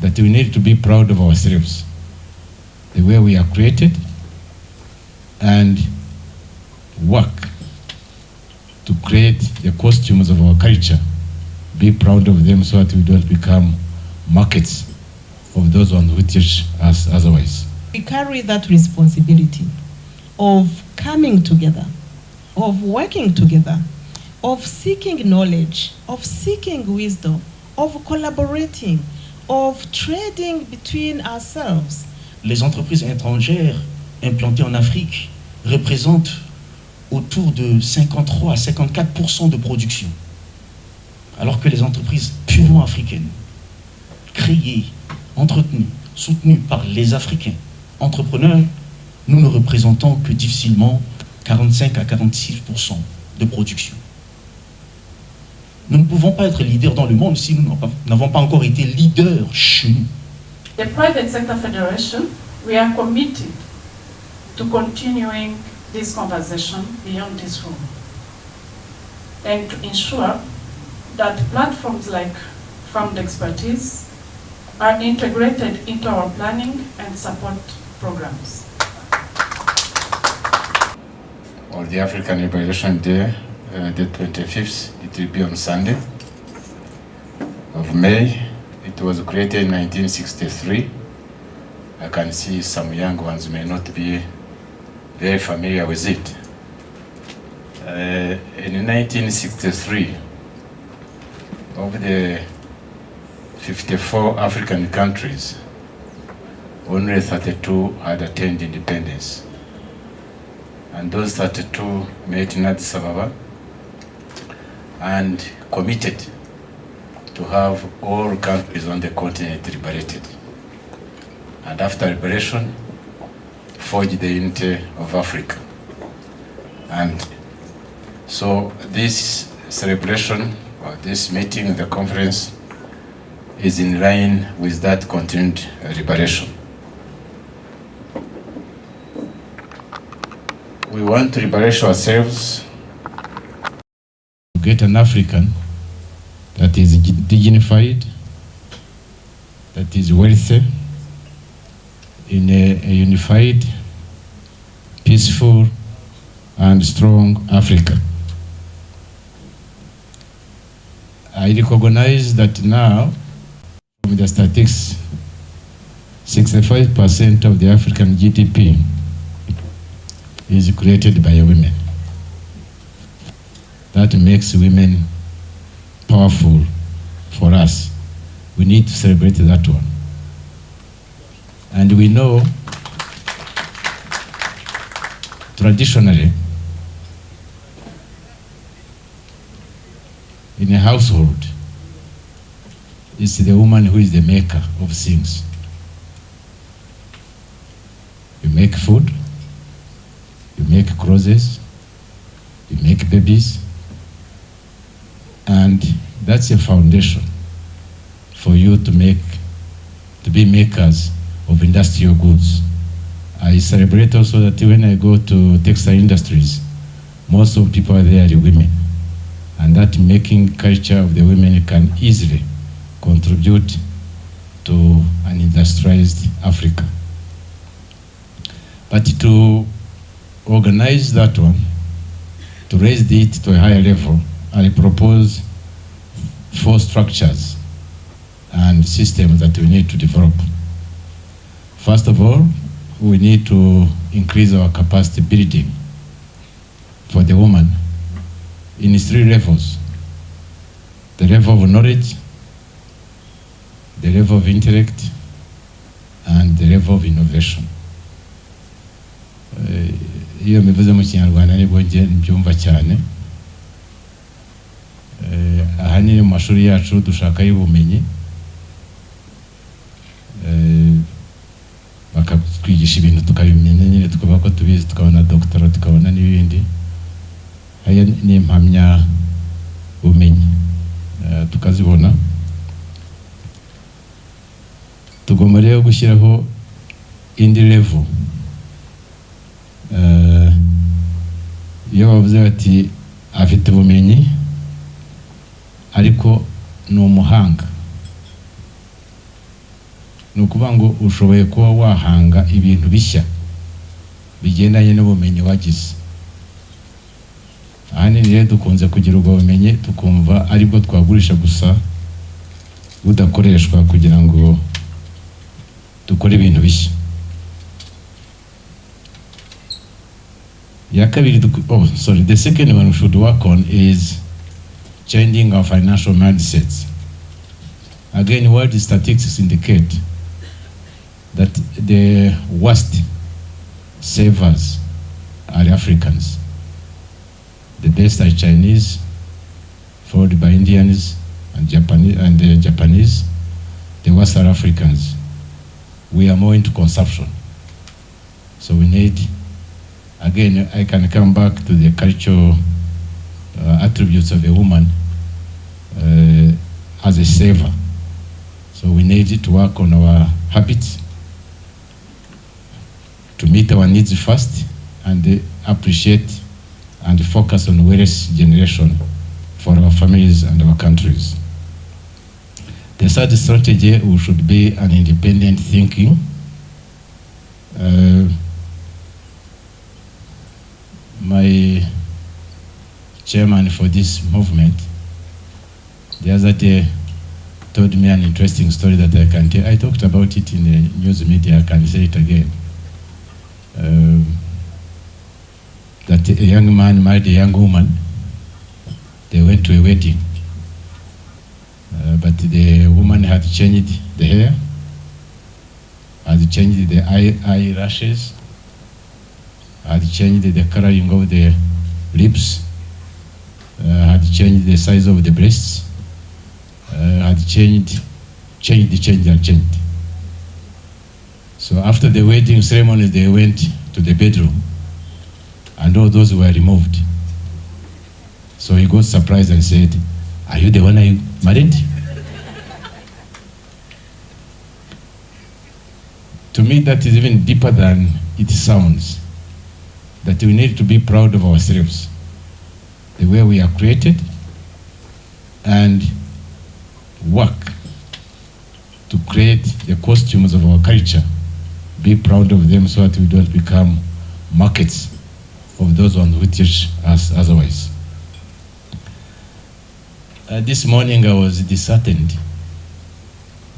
that we need to be proud of ourselves, the way we are created, and work to create the costumes of our culture, be proud of them so that we don't become markets of those ones who teach us otherwise. We carry that responsibility of coming together, of working together, of seeking knowledge, of seeking wisdom, of collaborating, of trading between ourselves. Les entreprises étrangères implantées en Afrique représentent autour de 53 à 54% de production, alors que les entreprises purement africaines, créées, entretenues, soutenues par les Africains entrepreneurs, nous ne représentons que difficilement 45 à 46% de production. Nous ne pouvons pas être leaders dans le monde si nous n'avons pas encore été leaders chez nous. The Private Sector Federation, we are committed to continuing this conversation beyond this room and to ensure that platforms like Farmed Expertise are integrated into our planning and support programs. On the African Liberation Day, the 25th, it will be on Sunday of May. It was created in 1963. I can see some young ones may not be very familiar with it. In 1963, of the 54 African countries, only 32 had attained independence. And those 32 met in Addis Ababa and committed to have all countries on the continent liberated. And after liberation, forged the unity of Africa. And so this celebration, or this meeting, the conference, is in line with that continued liberation. We want to liberate ourselves to get an African that is dignified, that is wealthy, in a unified, peaceful, and strong Africa. I recognize that now, from the statistics, 65% of the African GDP is created by women. That makes women powerful for us. We need to celebrate that one. And we know, traditionally, in a household, it's the woman who is the maker of things. You make food, you make clothes, you make babies, and that's a foundation for you to be makers of industrial goods. I celebrate also that when I go to textile industries, most of the people there are women, and that making culture of the women can easily contribute to an industrialized Africa. But to organize that one, to raise it to a higher level, I propose 4 structures and systems that we need to develop. First of all, we need to increase our capacity building for the woman in 3 levels: the level of knowledge, the level of intellect, and the level of innovation. Iyo mivuze mu Kinyarwanda nibwo nje mbyumva cyane. Ahanini mu mashuri yacu dushaka y'ubumenyi, bakatwigisha ibintu tukabimenya nyine, tukavuga ko tubizi, tukabona doctorate, tukabona n'ibindi. Haya ni impamya ubumenyi tukazibona. Tugomba rero gushyiraho indi level. Iyo bavuze bati afite ubumenyi ariko ni umuhanga, ni ukuvuga ngo ushoboye kuba wahanga ibintu bishya bigendanye n'ubumenyi wagize. Ahanini rero dukunze kugira ubwo bumenyi tukumva aribwo twagurisha gusa budakoreshwa kugira ngo dukore ibintu bishya. The second one we should work on is changing our financial mindsets. Again, world statistics indicate that the worst savers are Africans. The best are Chinese, followed by Indians and Japanese. The worst are Africans. We are more into consumption. So we need, again, I can come back to the cultural attributes of a woman as a saver. So we need to work on our habits to meet our needs first and appreciate and focus on wealth generation for our families and our countries. The third strategy we should be an independent thinking. My chairman for this movement the other day told me an interesting story that I can tell. I talked about it in the news media, I can say it again. That a young man married a young woman. They went to a wedding. But the woman had changed the hair, had changed the eyelashes, had changed the coloring of the lips, had changed the size of the breasts, had changed. So after the wedding ceremony, they went to the bedroom, and all those were removed. So he got surprised and said, "Are you the one I married?" To me, that is even deeper than it sounds. That we need to be proud of ourselves, the way we are created, and work to create the costumes of our culture. Be proud of them so that we don't become markets of those ones who teach us otherwise. This morning I was disheartened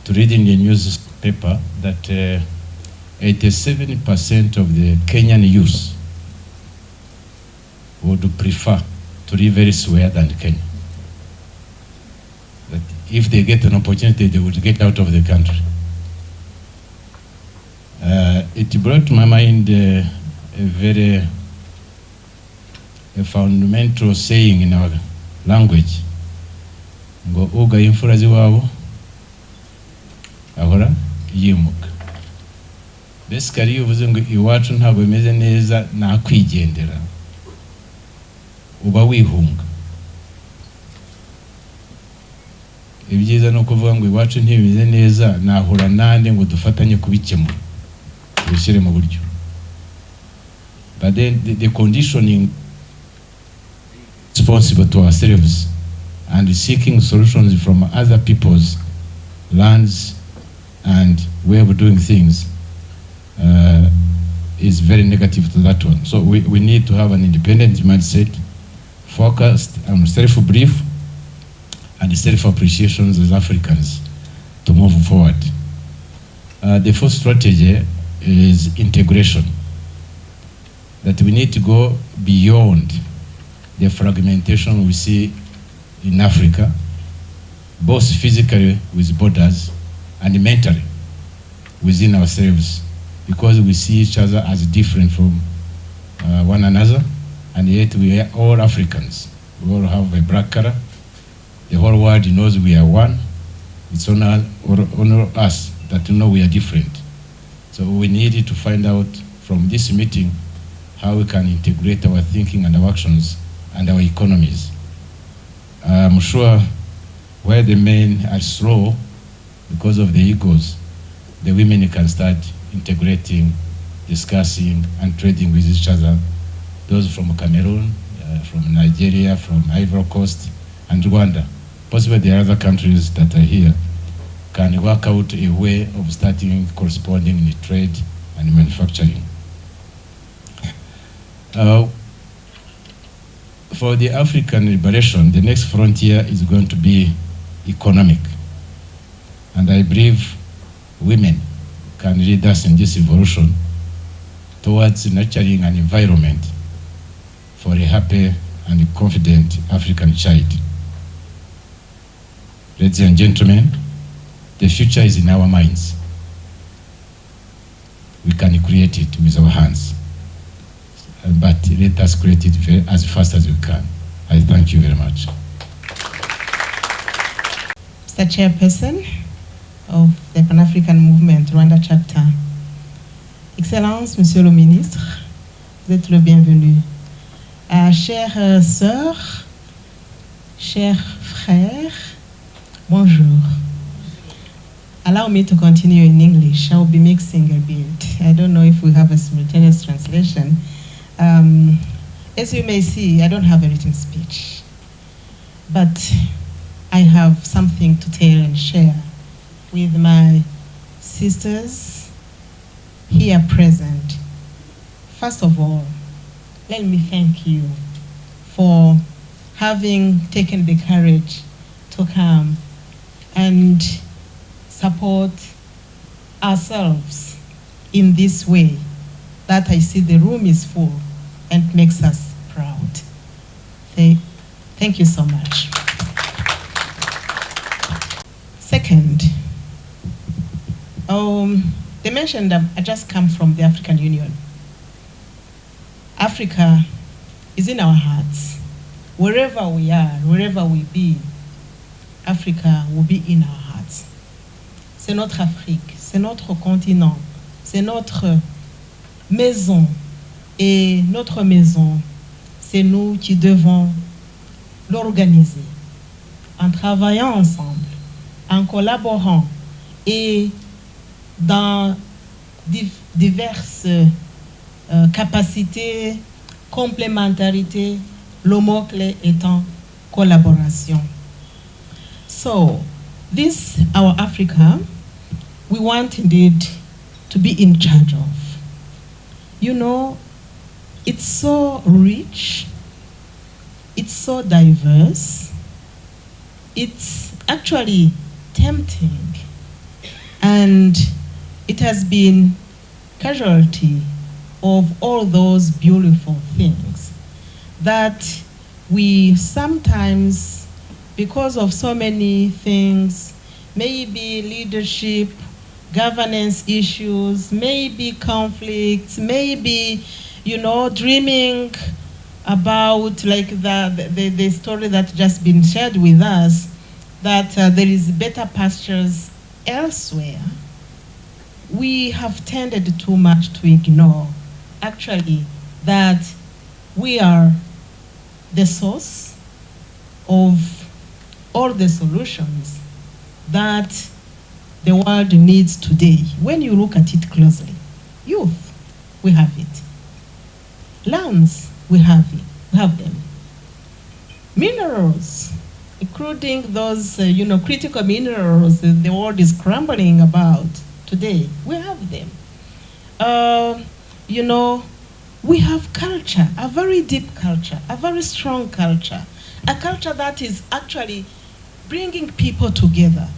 to read in the newspaper that 87% of the Kenyan youth would prefer to live elsewhere than Kenya. That if they get an opportunity, they would get out of the country. It brought to my mind a fundamental saying in our language. Ngo uga imfura ziwabo ahora yimuka. Basically iyo uvuze ngo iwacu ntabwo bimeze neza nakwigendera, uba wihunga. Ibyiza no kuvuga ngo iwacu ntibimeze neza nahura nande ngo dufatanye kubikemura bishyire mu buryo. But then the conditioning responsible to ourselves and seeking solutions from other people's lands and way of doing things is very negative to that one. So we need to have an independent mindset, focused on self-belief and self-appreciation as Africans to move forward. The fourth strategy is integration. That we need to go beyond the fragmentation we see in Africa, both physically with borders and mentally within ourselves, because we see each other as different from one another, and yet we are all Africans. We all have a black color. The whole world knows we are one. It's honor us that know we are different. So we needed to find out from this meeting how we can integrate our thinking and our actions and our economies. I'm sure where the men are slow because of the egos, the women can start integrating, discussing, and trading with each other. Those from Cameroon, from Nigeria, from Ivory Coast, and Rwanda. Possibly there are other countries that are here can work out a way of starting corresponding in trade and manufacturing. For the African liberation, the next frontier is going to be economic. And I believe women can lead us in this evolution towards nurturing an environment for a happy and confident African child. Ladies and gentlemen, the future is in our minds. We can create it with our hands. But let us create it as fast as we can. I thank you very much. Mr. Chairperson of the Pan-African Movement Rwanda Chapter, Excellence, Monsieur le Ministre, vous êtes le bienvenu. Chères sœurs, chers frères, bonjour. Allow me to continue in English. I will be mixing a bit. I don't know if we have a simultaneous translation. As you may see, I don't have a written speech, but I have something to tell and share with my sisters here present. First of all, let me thank you for having taken the courage to come and support ourselves in this way that I see the room is full and makes us proud. Thank you so much. Second, they mentioned that I just come from the African Union. Africa is in our hearts. Wherever we are, wherever we be, Africa will be in our hearts. C'est notre Afrique, c'est notre continent, c'est notre maison. Et notre maison, c'est nous qui devons l'organiser en travaillant ensemble, en collaborant et dans diverses capacités, complémentarités, le mot-clé étant collaboration. So, this, our Africa, we want indeed to be in charge of. You know, it's so rich, it's so diverse, it's actually tempting, and it has been casualty of all those beautiful things that we sometimes, because of so many things, maybe leadership, governance issues, maybe conflicts, maybe, you know, dreaming about like the story that just been shared with us, that there is better pastures elsewhere. We have tended too much to ignore, actually, that we are the source of all the solutions that the world needs today. When you look at it closely, youth, we have it. Lands, we have them. Minerals, including those, critical minerals that the world is scrambling about today, we have them. We have culture, a very deep culture, a very strong culture, a culture that is actually bringing people together.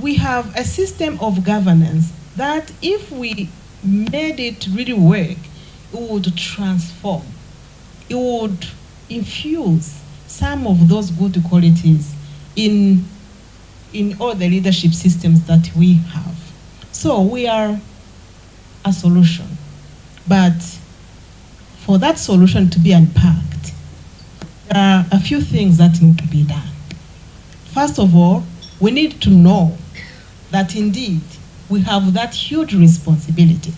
We have a system of governance that if we made it really work, it would transform. It would infuse some of those good qualities in all the leadership systems that we have. So we are a solution. But for that solution to be unpacked, there are a few things that need to be done. First of all, we need to know that indeed we have that huge responsibility.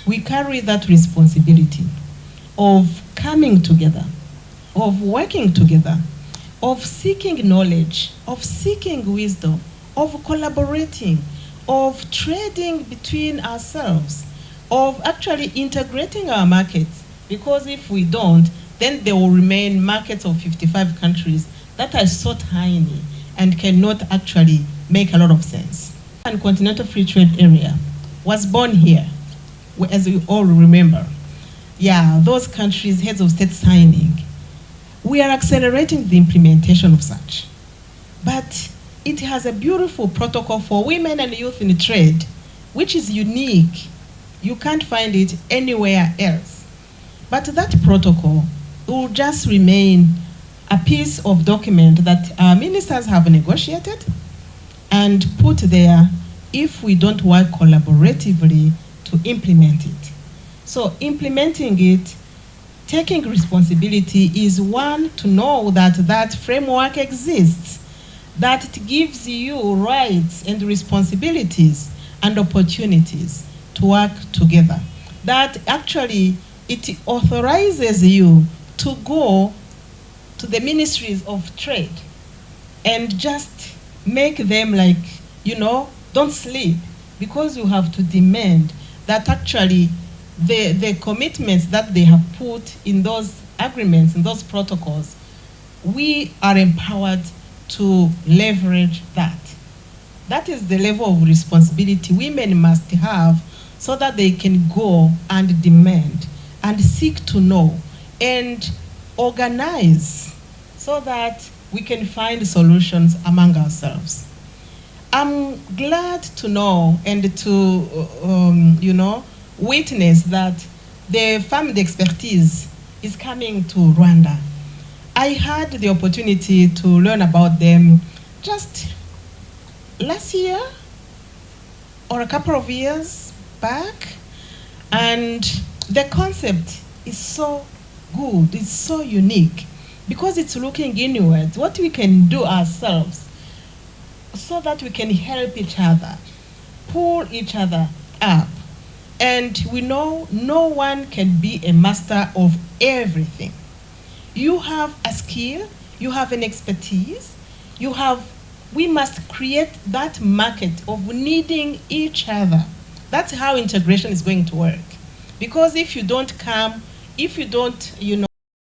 We carry that responsibility of coming together, of working together, of seeking knowledge, of seeking wisdom, of collaborating, of trading between ourselves, of actually integrating our markets. Because if we don't, then there will remain markets of 55 countries that are so tiny and cannot actually make a lot of sense. And Continental Free Trade Area was born here, as you all remember. Yeah, those countries, heads of state signing. We are accelerating the implementation of such. But it has a beautiful protocol for women and youth in trade, which is unique. You can't find it anywhere else. But that protocol will just remain a piece of document that our ministers have negotiated and put there if we don't work collaboratively to implement it. So implementing it, taking responsibility is one, to know that that framework exists, that it gives you rights and responsibilities and opportunities to work together. That actually it authorizes you to go to the ministries of trade and just make them like, don't sleep, because you have to demand that actually the commitments that they have put in those agreements, in those protocols, we are empowered to leverage that. That is the level of responsibility women must have, so that they can go and demand and seek to know and organize so that we can find solutions among ourselves. I'm glad to know and to, witness that the family expertise is coming to Rwanda. I had the opportunity to learn about them just last year or a couple of years back, and the concept is so good, it's so unique, because it's looking inwards, what we can do ourselves so that we can help each other, pull each other up. And we know no one can be a master of everything. You have a skill, you have an expertise, we must create that market of needing each other. That's how integration is going to work. Because if you don't come, if you don't,